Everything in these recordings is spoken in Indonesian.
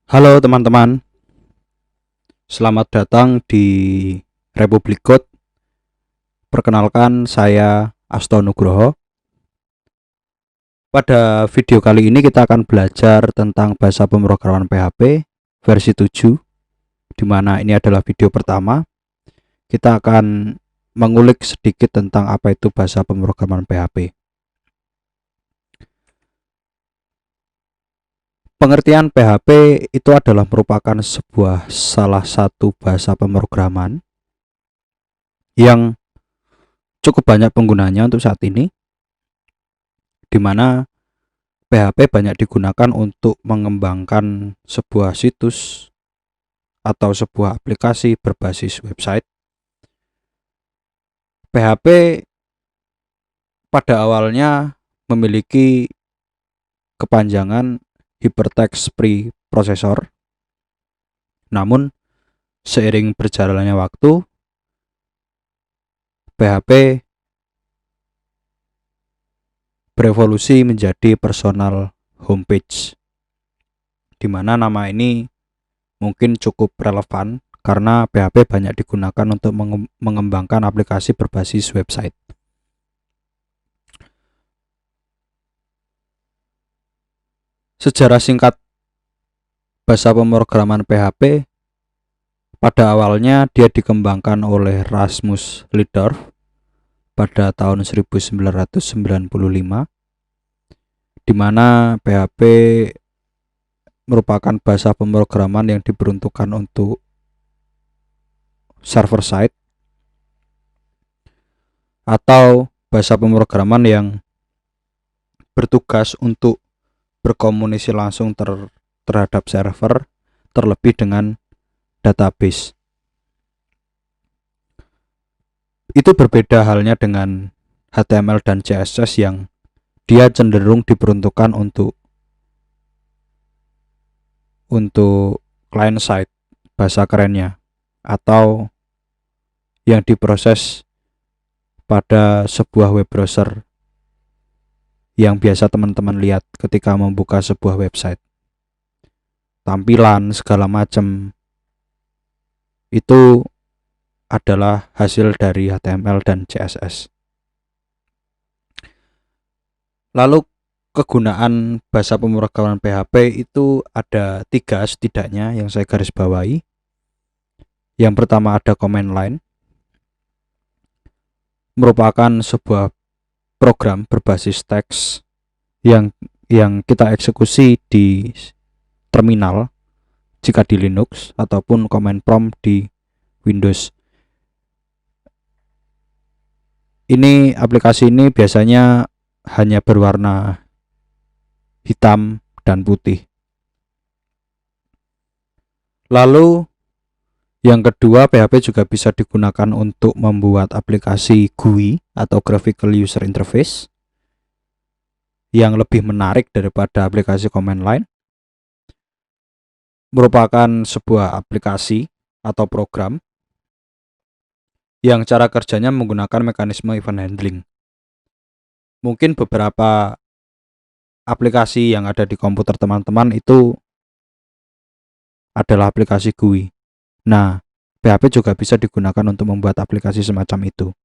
Halo teman-teman, selamat datang di Republik Code. Perkenalkan, saya Asto Nugroho. Pada video kali ini kita akan belajar tentang bahasa pemrograman PHP versi 7, di mana ini adalah video pertama. Kita akan mengulik sedikit tentang apa itu bahasa pemrograman PHP. Pengertian PHP itu adalah merupakan salah satu bahasa pemrograman yang cukup banyak penggunanya untuk saat ini, di mana PHP banyak digunakan untuk mengembangkan sebuah situs atau sebuah aplikasi berbasis website. PHP pada awalnya memiliki kepanjangan Hypertext Preprocessor. Namun seiring berjalannya waktu, PHP berevolusi menjadi personal homepage, di mana nama ini mungkin cukup relevan karena PHP banyak digunakan untuk mengembangkan aplikasi berbasis website. Sejarah singkat bahasa pemrograman PHP, pada awalnya dia dikembangkan oleh Rasmus Lidorf pada tahun 1995, di mana PHP merupakan bahasa pemrograman yang diperuntukkan untuk server side atau bahasa pemrograman yang bertugas untuk berkomunikasi langsung terhadap server, terlebih dengan database. Itu berbeda halnya dengan HTML dan CSS yang dia cenderung diperuntukkan untuk client side, bahasa kerennya, atau yang diproses pada sebuah web browser yang biasa teman-teman lihat ketika membuka sebuah website. Tampilan segala macam itu adalah hasil dari HTML dan CSS. Lalu kegunaan bahasa pemrograman PHP itu ada 3 setidaknya yang saya garis bawahi. Yang pertama ada command line, merupakan sebuah program berbasis teks yang kita eksekusi di terminal jika di Linux, ataupun command prompt di Windows. Aplikasi ini biasanya hanya berwarna hitam dan putih. Lalu yang kedua, PHP juga bisa digunakan untuk membuat aplikasi GUI atau Graphical User Interface yang lebih menarik daripada aplikasi command line. Merupakan sebuah aplikasi atau program yang cara kerjanya menggunakan mekanisme event handling. Mungkin beberapa aplikasi yang ada di komputer teman-teman itu adalah aplikasi GUI. Nah, PHP juga bisa digunakan untuk membuat aplikasi semacam itu.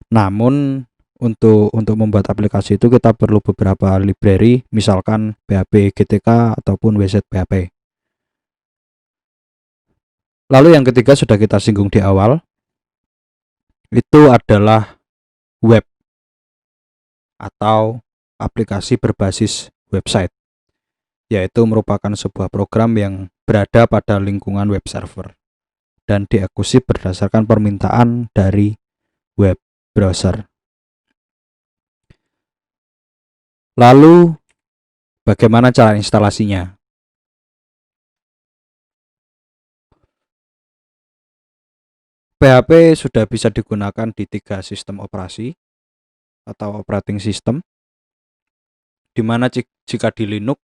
Namun untuk membuat aplikasi itu kita perlu beberapa library, misalkan PHP GTK ataupun WZ PHP. Lalu yang ketiga sudah kita singgung di awal, itu adalah web atau aplikasi berbasis website, yaitu merupakan sebuah program yang berada pada lingkungan web server dan dieksekusi berdasarkan permintaan dari web browser. Lalu bagaimana cara instalasinya? PHP sudah bisa digunakan di 3 sistem operasi atau operating system, di mana jika di Linux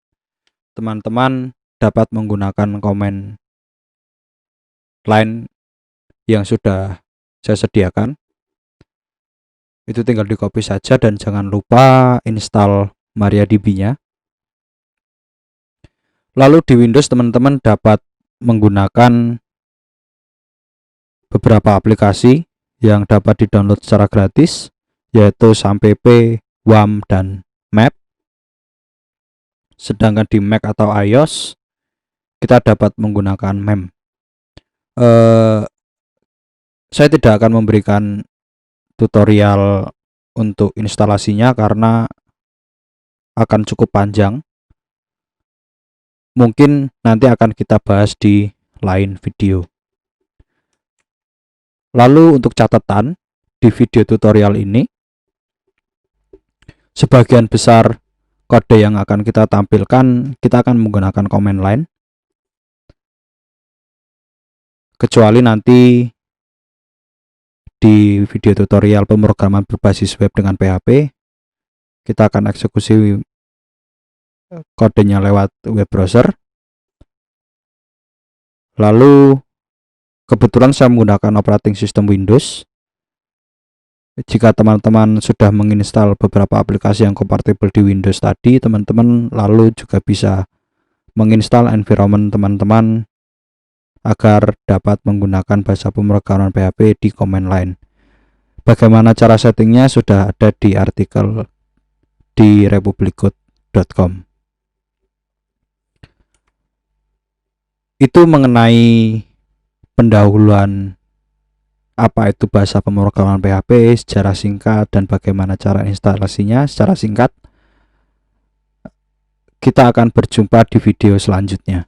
teman-teman dapat menggunakan command line yang sudah saya sediakan. Itu tinggal di copy saja dan jangan lupa install MariaDB-nya. Lalu di Windows teman-teman dapat menggunakan beberapa aplikasi yang dapat di-download secara gratis, yaitu SAMPP, WAM, dan Map. Sedangkan di Mac atau iOS kita dapat menggunakan MEM. Saya tidak akan memberikan tutorial untuk instalasinya karena akan cukup panjang. Mungkin nanti akan kita bahas di lain video. Lalu untuk catatan, di video tutorial ini sebagian besar kode yang akan kita tampilkan kita akan menggunakan command line, kecuali nanti di video tutorial pemrograman berbasis web dengan PHP kita akan eksekusi kodenya lewat web browser. Lalu kebetulan saya menggunakan operating system Windows. Jika teman-teman sudah menginstal beberapa aplikasi yang kompatibel di Windows tadi, teman-teman lalu juga bisa menginstal environment teman-teman agar dapat menggunakan bahasa pemrograman PHP di command line. Bagaimana cara settingnya sudah ada di artikel di republiccode.com. Itu mengenai pendahuluan apa itu bahasa pemrograman PHP secara singkat dan bagaimana cara instalasinya secara singkat. Kita akan berjumpa di video selanjutnya.